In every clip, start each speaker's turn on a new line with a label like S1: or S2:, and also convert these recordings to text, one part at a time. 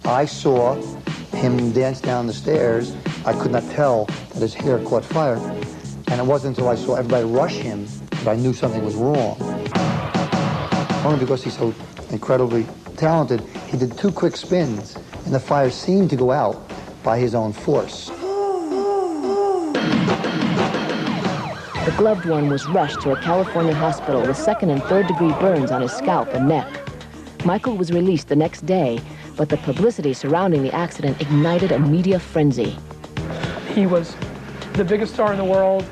S1: I saw him dance down the stairs. I could not tell that his hair caught fire. And it wasn't until I saw everybody rush him that I knew something was wrong. Only because he's so incredibly talented, he did 2 quick spins, and the fire seemed to go out by his own force.
S2: The gloved one was rushed to a California hospital with 2nd and 3rd degree burns on his scalp and neck. Michael was released the next day, but the publicity surrounding the accident ignited a media frenzy.
S3: He was the biggest star in the world,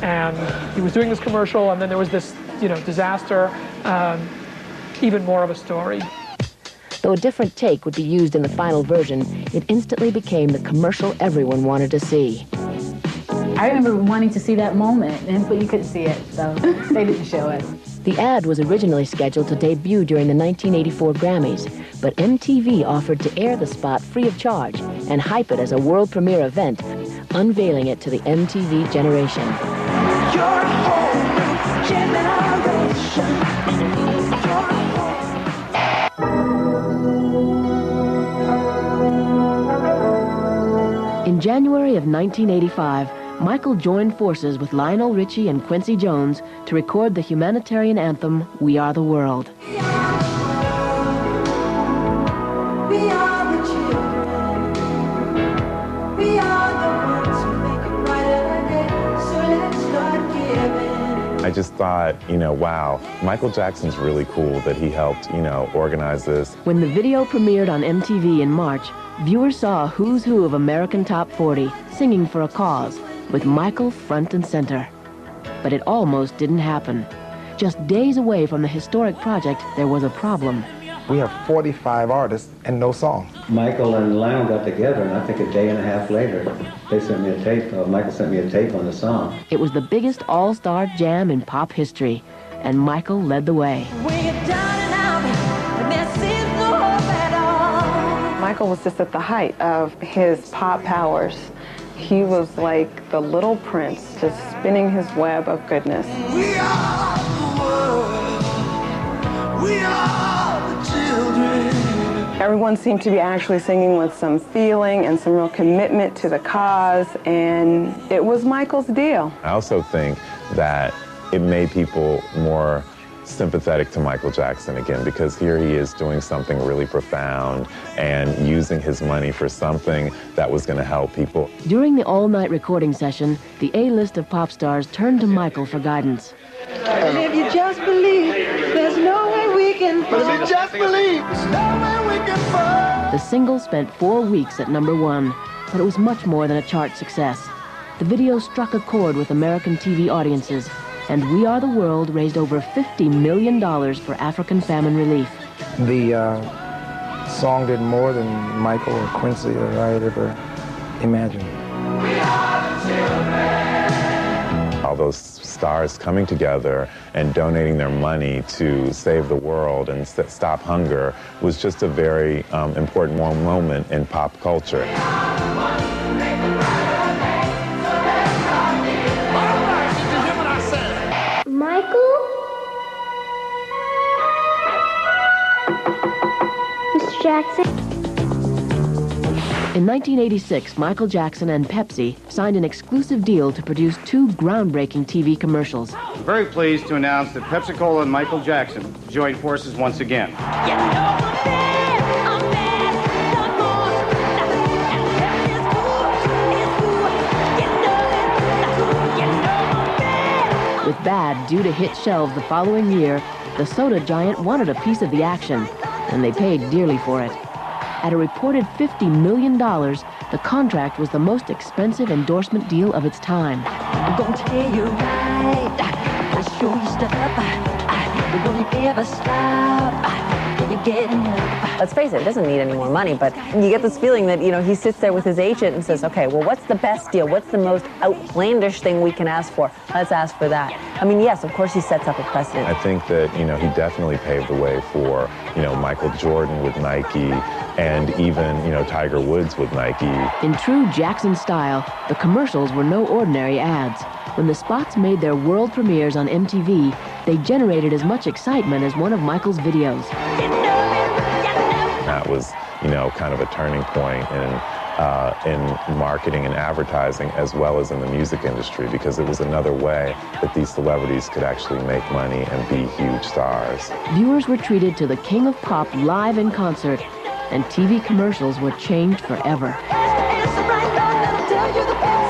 S3: and he was doing this commercial, and then there was this, disaster, even more of a story.
S2: Though a different take would be used in the final version, it instantly became the commercial everyone wanted to see.
S4: I remember wanting to see that moment, but you couldn't see it, so they didn't show it.
S2: The ad was originally scheduled to debut during the 1984 Grammys, but MTV offered to air the spot free of charge and hype it as a world premiere event, unveiling it to the MTV generation.
S5: Your whole new generation.
S2: In January of 1985, Michael joined forces with Lionel Richie and Quincy Jones to record the humanitarian anthem, We Are the World.
S5: We are the children. We are the ones who make it brighter again. So let's start giving.
S6: I just thought, wow, Michael Jackson's really cool that he helped, organize this.
S2: When the video premiered on MTV in March, viewers saw a who's who of American Top 40 singing for a cause, with Michael front and center. But it almost didn't happen. Just days away from the historic project, there was a problem.
S7: We have 45 artists and no song.
S8: Michael and Lionel got together, and I think a day and a half later, they sent me a tape. Michael sent me a tape on the song.
S2: It was the biggest all-star jam in pop history, and Michael led the way.
S9: Michael was just at the height of his pop powers. He was like the little prince, just spinning his web of goodness.
S5: We are the world. We are the children.
S9: Everyone seemed to be actually singing with some feeling and some real commitment to the cause, and it was Michael's deal.
S6: I also think that it made people more sympathetic to Michael Jackson again, because here he is doing something really profound and using his money for something that was going to help people.
S2: During the all-night recording session, the A-list of pop stars turned to Michael for guidance.
S5: And if you just believe, there's no way we can fall. If you just believe, there's no way we can fall.
S2: The single spent 4 weeks at #1, but it was much more than a chart success. The video struck a chord with American TV audiences, and We Are the World raised over $50 million for African famine relief.
S7: The song did more than Michael or Quincy or I had ever imagined.
S5: We are the children.
S6: All those stars coming together and donating their money to save the world and stop hunger was just a very important moment in pop culture.
S10: Michael? Mr. Jackson?
S2: In 1986, Michael Jackson and Pepsi signed an exclusive deal to produce 2 groundbreaking TV commercials.
S11: Very pleased to announce that Pepsi-Cola and Michael Jackson joined forces once again.
S2: With Bad due to hit shelves the following year, the soda giant wanted a piece of the action, and they paid dearly for it. At a reported $50 million, the contract was the most expensive endorsement deal of its time.
S5: I'm gonna tell you right, I'll show you stuff, we're gonna never stop, you're getting up.
S12: Let's face it doesn't need any more money, but you get this feeling that, he sits there with his agent and says, okay, well, what's the best deal? What's the most outlandish thing we can ask for? Let's ask for that. I mean, yes, of course he sets up a precedent.
S6: I think that, he definitely paved the way for, Michael Jordan with Nike and even, Tiger Woods with Nike.
S2: In true Jackson style, the commercials were no ordinary ads. When the spots made their world premieres on MTV, they generated as much excitement as one of Michael's videos.
S6: That was you know, kind of a turning point in marketing and advertising, as well as in the music industry, because it was another way that these celebrities could actually make money and be huge stars.
S2: Viewers were treated to the king of pop live in concert, and TV commercials were changed forever.
S5: It's the bright light that'll tell you the